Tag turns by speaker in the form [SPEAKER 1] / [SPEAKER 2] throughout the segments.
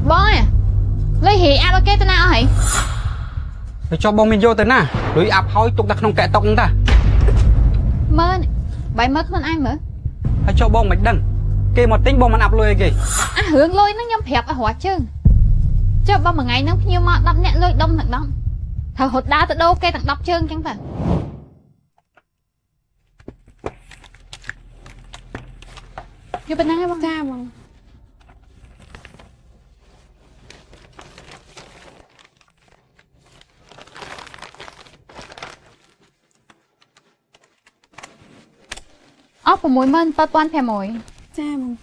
[SPEAKER 1] Bó à lấy hì áp ở cái tên nào hả
[SPEAKER 2] cho bông mình vô tới nè lưới áp hói tục đặt không kẹ tóc ta
[SPEAKER 1] mơ bài mơ con ai mở
[SPEAKER 2] hay cho bông mạch đằng kê một tính bôngมันáp lôi kì
[SPEAKER 1] hướng lôi nó nhâm phẹp ở hóa chương cho bao mà ngày nó nhiều mà đập nhẹ lôi đông thằng đông thằng hột đá tới đâu cây thằng đập chương chẳng phải vô bên này bông ra bông ốc của mùi mơn bơ quan phè mùi
[SPEAKER 3] cha mừng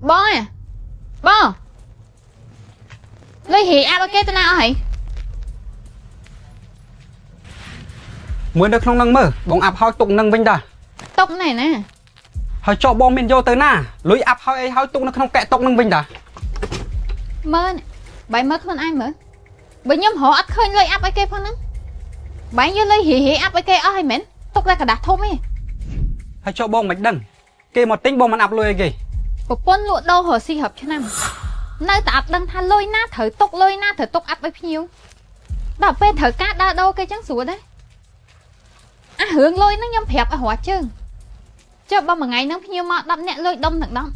[SPEAKER 1] bó à bó lấy hì áp ở cái tên nào hả
[SPEAKER 2] mới được không nâng mơ bông áp hói tục nâng vinh ta
[SPEAKER 1] tóc này nè
[SPEAKER 2] hay cho bông mình vô tới nè lưới áp hói hói tục nó không kẹ tóc nâng vinh ta
[SPEAKER 1] mơ nè bài mơ con ai mở bởi nhóm họ ắt khơi lấy áp ở cái phân á bài như lấy hì áp ở cái ở hay mến tóc ra cả đạt thôm ấy
[SPEAKER 2] hay cho bông mạch đằng kê một tính bôngมันáp lôi kì
[SPEAKER 1] một con lụa đâu hồ si hợp cho năm nơi ta áp đăng tha lôi na thử tóc áp với phiêu đọc về thử cát đa đâu cây trắng sủa đấy hướng lôi nó nhâm phẹp ở hóa chương cho bao mà ngày nó phiêu mà đập nhẹ lôi đông thằng đông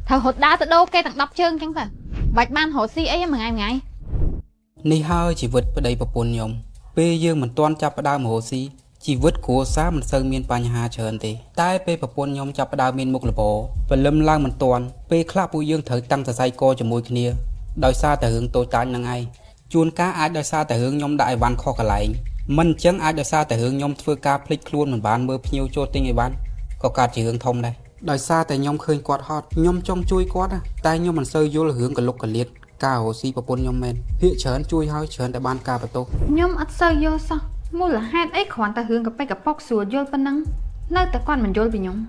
[SPEAKER 1] thử hột đá tới đâu cây thằng đập chương chẳng phải bạch ban hồ si ấy mà ngày
[SPEAKER 4] นี่hơi chỉ vượtไปได้ประปุ่นยมเปยื่มันต้อนจับประดาวโหซีชีวิตขัวซ้ามันเซิงเมียนปัญหาเชิญตีใต้เปประปุ่นยมจับประดาวเมียนมุกระโบเป็นเริ่มล่างมันต้อนเปคลาปูยื่เถิดตั้งแต่ไซโกจมูกเนียโดยซาแต่หึงตัวจานยังไงจูนก้าอาจโดยซาแต่หึงยมได้วันข้อกระไหลมันเชิงอาจโดยซาแต่หึงยมฟื้นกาพลิกคล้วนเหมือนบานเมื่อพิวโจติงไอ้บ้านก็การจีหึงทมได้โดยซาแต่ยมเคยกอดฮอดยมจงจุยกอดแต่ยมมันเซยโยลหึงกับลุกกับเลียดกาโหซีประปุ่นยมเมนเพียเฉินจุยเฮาเฉินแต่บ้านกาประตู
[SPEAKER 1] nhóm ắt sơ vô sao mua là hai ấy khoản ta hướng gặp bay gặp bóc sủa vô phân năng nơi ta quan mình vô vì nhóm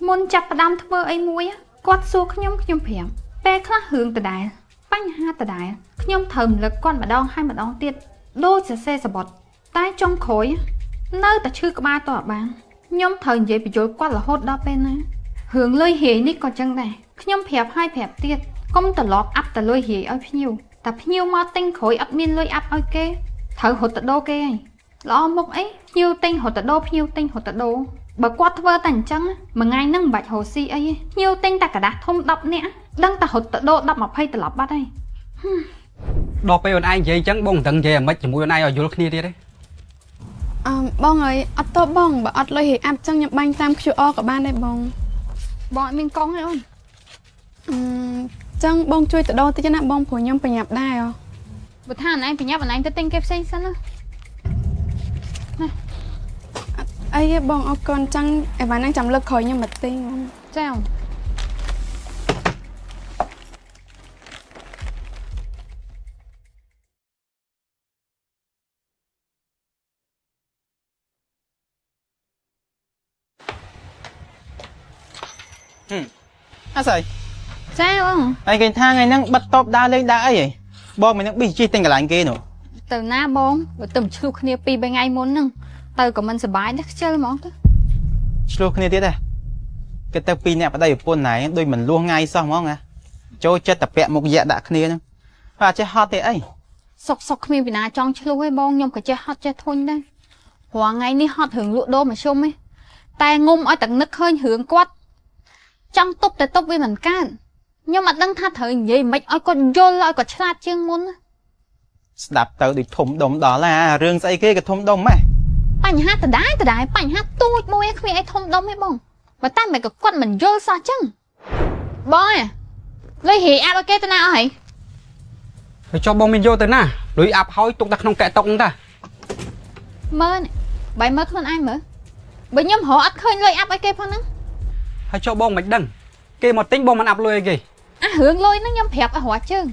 [SPEAKER 1] môn chặt đam thưa ấy muối quát xua nhóm phèm pe khác hướng ta đại bánh ha ta đại nhóm thầm là con mà đau hai mà đau tiệt đôi xe bọt tai trong khối nơi ta chưa có ba tòa bán nhóm thời vậy bị dối quát là hốt đau bên này hướng lơi hề ní còn chân này nhóm phèm hai phèm tiệt công ta lọt áp ta lơi hề ở phiêu ta phiêu mà tinh khối áp miên lơi áp ở kê thở hột ta đô kê lo một ấy nhiều tinh hột ta đô nhiều tinh hột ta đô bà quát vơ tành trắng mà ngay nâng bạch hồ si ấy nhiều tinh ta cả đã thông đọc nè đăng ta hột ta đô đọc mà phay ta lọt bắt đây
[SPEAKER 2] đo pe anh vậy chẳng bông thằng về mấy chỉ mũi anh ở vô kia đi đấy
[SPEAKER 3] បងអើយអត់តបងបើអត់លុយហេអាប់ចឹងខ្ញុំបាញ់តាម QR ក៏បានដែរបង
[SPEAKER 1] bọn mình con ấy ơi
[SPEAKER 3] ចឹងបងជួយទៅដោតិចណាបងព្រោះខ្ញុំប្រញាប់ដែរ
[SPEAKER 1] bữa thằng anh phải nhắc bọn anh tới tinh kẹp xanh sẵn á
[SPEAKER 3] អីបងអរគុណចឹងអីវ៉ាន់ហ្នឹងចាំលើកក្រោយខ្ញុំមកទិញ
[SPEAKER 1] sao
[SPEAKER 5] à sợi
[SPEAKER 1] sao không
[SPEAKER 5] anh cái thang này nó bật top đa lên đá ấy vậy bom mình nó bị chi tình cả lạnh kia nữa
[SPEAKER 1] từ na bông bữa tầm chụp kia pi bên ngay muốn nưng từ của mình sẽ bái đất chơi món đó
[SPEAKER 5] slow kia tiết à cái tao pi nè ở đây ở pôn này đôi mình luôn ngay xong món à cho chết tập vẹn một dạ đã kia nữa và chơi hot thế ấy
[SPEAKER 1] sọc kia bị na trong chụp ấy bông nhom cái chơi hot chơi thôi đây hoàng ngày ní hot hưởng lụa đô mà xôm ấy tai ngôm ở tận nức hơi hưởng quát trong túc để túc với mình can nhưng mà đăng tha thời gì mấy ai còn vô lại còn chát chương muốn
[SPEAKER 5] đạp tao được thủng đống đó là rương dây kia cái thủng đống mày
[SPEAKER 1] bánh hát từ đáy bánh hát tôi mua ấy khi ấy thông đông ấy bông và ta mày có con mình vô sao chăng boy lấy hì áp cái tên nào hả
[SPEAKER 2] cho bông mình vô tới nè lưới áp hói tục đặt không kẹ tóc ta
[SPEAKER 1] mơ này bài mơ con ai mở bởi nhóm họ ắt khơi lấy áp cái phân á
[SPEAKER 2] hay cho bông mạch đằng kê một tính bôngมันáp lôi kì
[SPEAKER 1] hướng lôi nó nhâm phẹp ở hóa chương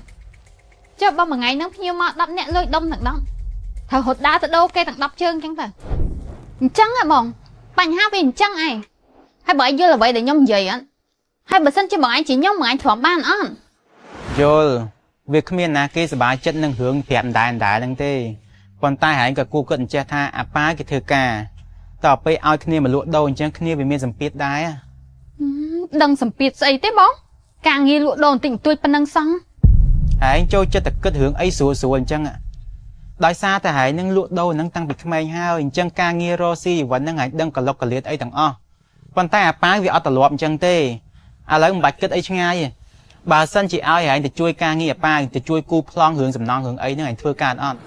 [SPEAKER 1] cho bao mà ngày nó nhiều mà đập nhẹ lôi đông thằng đông thở hột đá tới đâu cây thằng đập chương chẳng phải trắng à bông bánh hát vì trắng ai hay bởi vô là vậy để nhom gì á hay bởi sân cho bọn anh chỉ nhom mà anh thoải ban á
[SPEAKER 5] vô việc miền nào kia sẽ bài chất năng hướng phèn đại năng tê ប៉ុន្តែហែងក៏គូគាត់អញ្ចេះថាអាប៉ាគេធ្វើការតទៅពេលឲ្យគ្នាមកលក់ដូរអញ្ចឹងគ្នាវាមានសម្ពាធដែរ
[SPEAKER 1] ដឹងសម្ពាធស្អីទេបងការងារលក់ដូរបន្តិចបន្តួចប៉ុណ្ណឹងសោះ
[SPEAKER 5] ហែងចូលចិត្តតែគិតរឿងអីស្រួលស្រួលអញ្ចឹងដោយសារតែហែងនឹងលក់ដូរនឹងតាំងពីក្មេងហើយអញ្ចឹងការងាររស់ស៊ីជីវិតហ្នឹងហែងដឹងកលុកកលៀតអីទាំងអស់ប៉ុន្តែអាប៉ាវាអត់ទ្រលាប់អញ្ចឹងទេឥឡូវមិនបាច់គិតអីឆ្ងាយទេបើសិនជាឲ្យហែងទៅជួយការងារអាប៉ាទៅជួយគូប្លង់រឿងសំណងរឿងអីហ្នឹងហែងធ្វើការអត់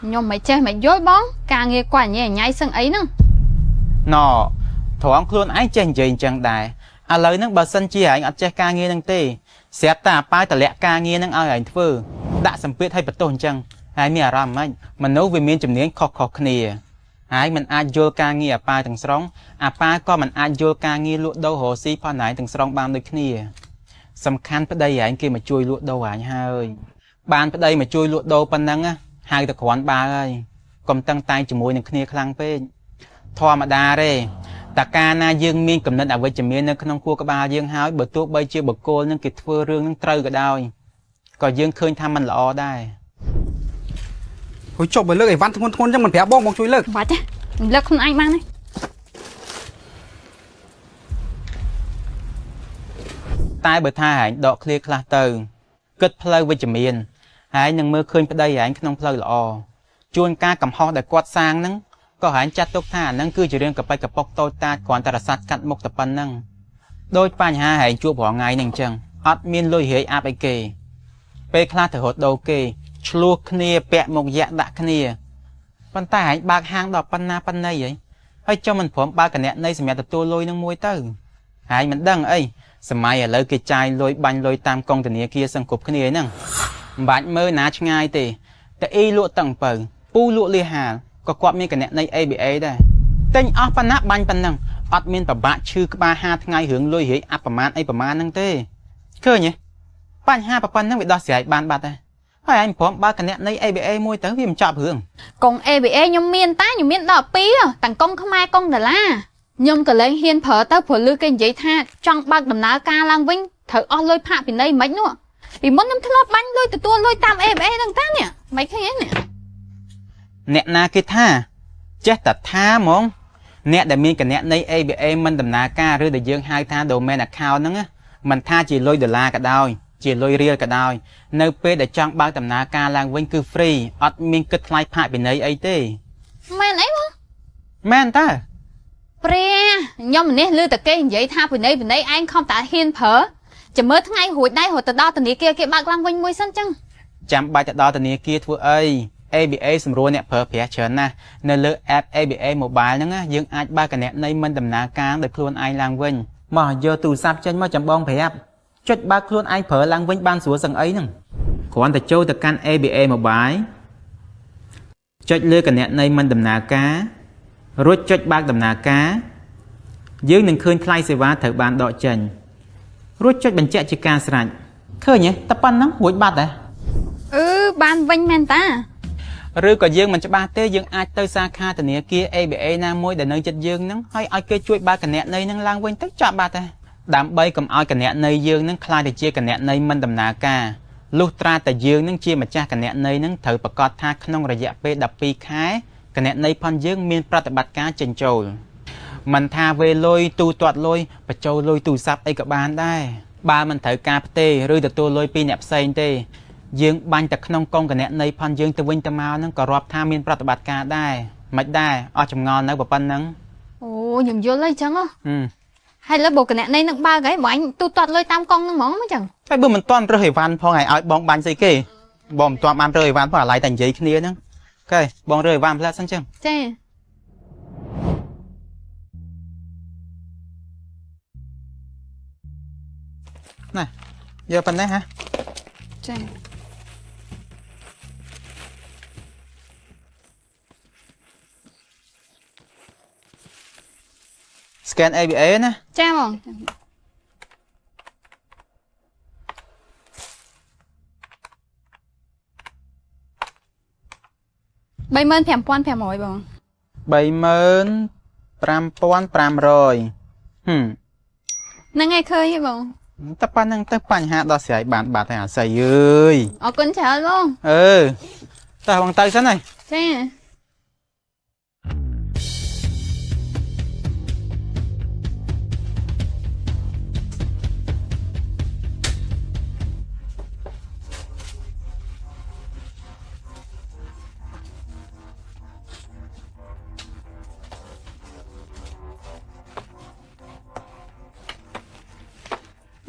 [SPEAKER 1] ខ្ញុំមិនចេះមិនយល់បងការងារគាត់ញ៉ៃញ៉ៃសឹងអីហ្នឹង
[SPEAKER 5] ណត្រង់ខ្លួនឯងចេះនិយាយអញ្ចឹងដែរឥឡូវហ្នឹងបើសិនជាហែងអត់ចេះការងារហ្នឹងទេស្រាប់តែអាប៉ាតម្លាក់ការងារហ្នឹងឲ្យហែងធ្វើដាក់សម្ពាធឲ្យបន្ទោសអញ្ចឹងហែងមានអារម្មណ៍មិនមនុស្សវាមានជំនាញខុសៗគ្នាហែងមិនអាចយល់ការងារអាប៉ាទាំងស្រុងអាប៉ាក៏មិនអាចយល់ការងារលក់ដូររស់ស៊ីផងហែងទាំងស្រុងបានដូចគ្នាសំខាន់ប្តីហែងគេមកជួយលក់ដូរហែងហើយបានប្តីមកជួយលក់ដូរប៉ុណ្ណឹងហៅតែគ្រាន់បើហើយកុំតឹងតែងជាមួយនឹងគ្នាខ្លាំងពេកធម្មតាទេតែកាលណាយើងមានកំណត់អវិជ្ជមាននៅក្នុងខួរក្បាលយើងហើយបើទោះបីជាបុគ្គលនឹងគេធ្វើរឿងនឹងត្រូវក៏ដោយក៏យើងឃើញថាมันល្អដែរ
[SPEAKER 2] ហួយចុះបើលើកអីវ៉ាន់ធ្ងន់ធ្ងរអញ្ចឹងមិនប្រាប់បងជួយលើក
[SPEAKER 1] បាច់ទេលើកខ្លួនឯងបានទេ
[SPEAKER 5] តែបើថាហែងដកឃ្លាខ្លះទៅគិតផ្លូវវិជ្ជមានហែងនឹងមើលឃើញប្តីហែងក្នុងផ្លូវល្អជួនការកំហុសដែលគាត់សាងហ្នឹងក៏ហែងចាត់ទុកថាអាហ្នឹងគឺជារឿងកប៉ិចកប៉ុកតូចតាចគ្រាន់តែរសាត់កាត់មុខតែប៉ុណ្ណឹងដោយបញ្ហាហែងជួបរាល់ថ្ងៃហ្នឹងអញ្ចឹងអត់មានលុយរាយអាប់អីគេពេលខ្លះទៅរត់ដូរគេឆ្លោះគ្នាពាក់មុខយ៉ាក់ដាក់គ្នាប៉ុន្តែហែងបើកហាងដល់ប៉ុណ្ណាប៉ុណ្ណីហើយចុះមិនព្រមបើកកណនៃសម្រាប់ទទួលលុយនឹងមួយទៅហែងមិនដឹងអីសម័យឥឡូវគេចាយលុយបាញ់លុយតាមកងធនាគារសង្គប់គ្នាហ្នឹងមិនបាច់មើលណាឆ្ងាយទេតែអ៊ីលក់តឹងបើពូលក់លីហាលក៏គាត់មានកណនៃ ABA ដែរទិញអស់ប៉ុណ្ណាបាញ់ប៉ុណ្ណឹងអត់មានប្របាក់ឈឺក្បាល5ថ្ងៃរឿងលុយរាយអាប់ប្រមាណអីប្រមាណហ្នឹងទេឃើញទេបញ្ហាប៉ុណ្ណឹងវាដោះស្រាយបានបាត់ហើយហើយអញព្រមបើកកណនៃ ABA មួយទៅវាមិនចប់រឿង
[SPEAKER 1] កង ABA ខ្ញុំមានតាខ្ញុំមានដល់2ទាំងកងខ្មែរកងដុល្លារខ្ញុំក៏លែងហ៊ានប្រើទៅព្រោះលឺគេនិយាយថាចង់បើកដំណើរការឡើងវិញត្រូវអស់លុយផាកពីណីមិននោះពីមុនខ្ញុំធ្លាប់បាញ់លុយទទួលលុយតាម ABA ហ្នឹងតានេះមិនឃើញទេនេះ
[SPEAKER 5] អ្នកណាគេថាចេះតែថាហ្មងអ្នកដែលមានកណនៃ ABA មិនដំណើរការឬដែលយើងហៅថា domain account ហ្នឹងមិនថាជាលុយដុល្លារក៏ដោយជាលុយរៀលក៏ដោយនៅពេលដែលចង់បើកដំណើរការឡើងវិញគឺ free អត់មានគិតថ្លៃផាកពិន័យអីទេ
[SPEAKER 1] មែនអីបង
[SPEAKER 5] មែនតើ
[SPEAKER 1] ព្រះខ្ញុំម្នេះលឺតែគេនិយាយថាពិន័យឯងខំតាហ៊ានប្រើចាំមើលថ្ងៃរួចដែររត់ទៅដល់ធនាគារគេបើកឡើងវិញមួយសិនចឹង
[SPEAKER 5] ចាំបាច់ទៅដល់ធនាគារធ្វើអី ABA សម្រួលអ្នកប្រើប្រាស់ច្រើនណាស់នៅលើ app ABA Mobile ហ្នឹងយើងអាចបើកកណនៃមិនដំណើរការដោយខ្លួនឯងឡើងវិញមកយកទូរស័ព្ទចេញមកចាំបងប្រាប់ចុចបើកខ្លួនឯងប្រើឡើងវិញបានស្រួលសឹងអីហ្នឹងគ្រាន់តែចូលទៅកាន់ ABA Mobile ចុចលើកណនៃមិនដំណើរការរួចចុចបើកដំណើរការយើងនឹងឃើញថ្លៃសេវាត្រូវបានដកចេញរួចចុចបញ្ជាក់ជាការស្រេចឃើញទេតែប៉ុណ្ណឹងរួចបាត់ដែរ
[SPEAKER 1] បានវិញមែនតា
[SPEAKER 5] ឬក៏យើងមិនច្បាស់ទេយើងអាចទៅសាខាធនាគារ ABA ណាមួយដែលនៅជិតយើងហ្នឹងហើយឲ្យគេជួយបើកកណនៃហ្នឹងឡើងវិញទៅចាប់បាត់ដែរដើម្បីកុំឲ្យកណនៃយើងហ្នឹងខ្លាចទៅជាកណនៃមិនដំណើរការលុះត្រាតែយើងហ្នឹងជាម្ចាស់កណនៃហ្នឹងត្រូវប្រកាសថាក្នុងរយៈពេល12ខែកណនៃផនយើងមានប្រតិបត្តិការចេញចូលមិនថាវេលុយទូទាត់លុយបញ្ចូលលុយទូរស័ព្ទអីក៏បានដែរបើមិនត្រូវការផ្ទេរឬទទួលលុយពីអ្នកផ្សេងទេយើងបាញ់តែក្នុងកងកណនៃផនយើងទៅវិញទៅមកហ្នឹងក៏រាប់ថាមានប្រតិបត្តិការដែរមិនដែរអស់ចម្ងល់នៅប៉ុណ្ណឹង
[SPEAKER 1] អូខ្ញុំយល់ហើយចឹងហ៎
[SPEAKER 5] ហើយលើបូកណនៃនឹងបើកហីបងអញទូទាត់លុយតាមកងហ្នឹងហ្មងចឹងហើយបើមិនតាន់រើសអីវ៉ាន់ផងឲ្យបងបាញ់ស្អីគេបងមិនតាន់បានរើសអីវ៉ាន់ផងអាឡ័យតែនិយាយគ្នាហ្នឹងអូខេបងរើសអីវ៉ាន់ផ្លែសិនចឹងចាណែយកប៉ុណ្ណេះហ៎ចាscan ABA ណាចាបង 35,500 បង 35,500 ហ្នឹងហើយឃើញហ៎បងតែប៉ុណ្្នឹងទៅបញ្ហាដោះស្រាយបានបាត់ហើយអាស័យអើយអរគុណច្រើនបងតែបងទៅសិនហើយ
[SPEAKER 3] ចា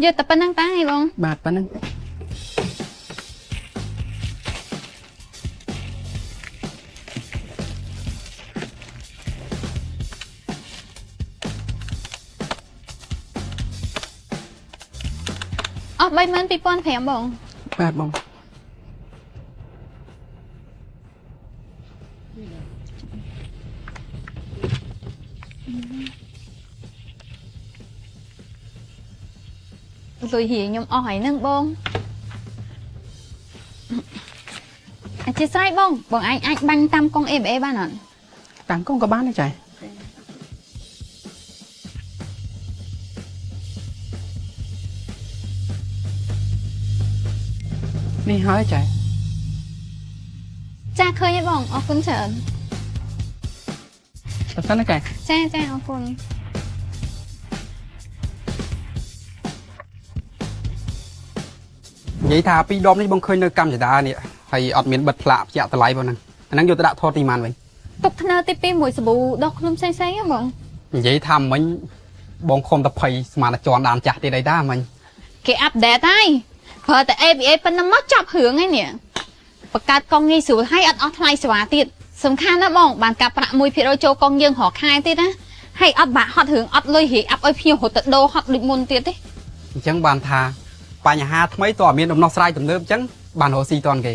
[SPEAKER 1] យកតែប៉ុណ្្នឹងតាឯងបង
[SPEAKER 2] បាទប៉ណ្ណឹង
[SPEAKER 1] អស់32500បង
[SPEAKER 2] បាទបង
[SPEAKER 1] លុយហៀខ្ញុំអស់ហើយនឹងបងអធិស្ឋានបងបងអាចបាញ់តាមកង ABA បានអត់
[SPEAKER 2] តាំងកងក៏បានដែរចៃនេះហើយចៃ
[SPEAKER 1] ចាឃើញហើយបងអរគុណច្រើន
[SPEAKER 2] បើសិនណាកែ
[SPEAKER 1] ចាអរគុណ
[SPEAKER 2] និយាយថាពីរដុំនេះបងឃើញនៅកម្មចដានេះហើយអត់មានបិទផ្លាកផ្ជាក់តម្លៃផងហ្នឹងអាហ្នឹងយកទៅដាក់ថតទីម៉ានវិញ
[SPEAKER 1] ទុកធ្នើទី2មួយសាប៊ូដោះខ្លួនផ្សេងៗហ៎បង
[SPEAKER 2] និយាយថាមិញបងខំតែភ័យស្មានតែជន់ដានចាស់ទៀតអីតាមិញ
[SPEAKER 1] គេអាប់ដេតហើយប្រើតែ ABA ប៉ុណ្ណឹងមកចាប់រឿងហើយនេះបង្កើតកងងាយស្រួលហើយអត់អស់ថ្លៃសេវាទៀតសំខាន់ណាស់បងបានកាប់ប្រាក់ 1% ចូលកងយើងរាល់ខែទៀតណាហើយអត់បាក់ហត់រឿងអត់លុយរីអាប់ឲ្យភ្ញៀវរត់ទៅដោហត់ដូចមុនទៀតទេ
[SPEAKER 2] អញ្ចឹងបានថាបញ្ហាថ្មីតើមានដំណោះស្រាយទំនើបអញ្ចឹងបានរកស៊ីតនគេ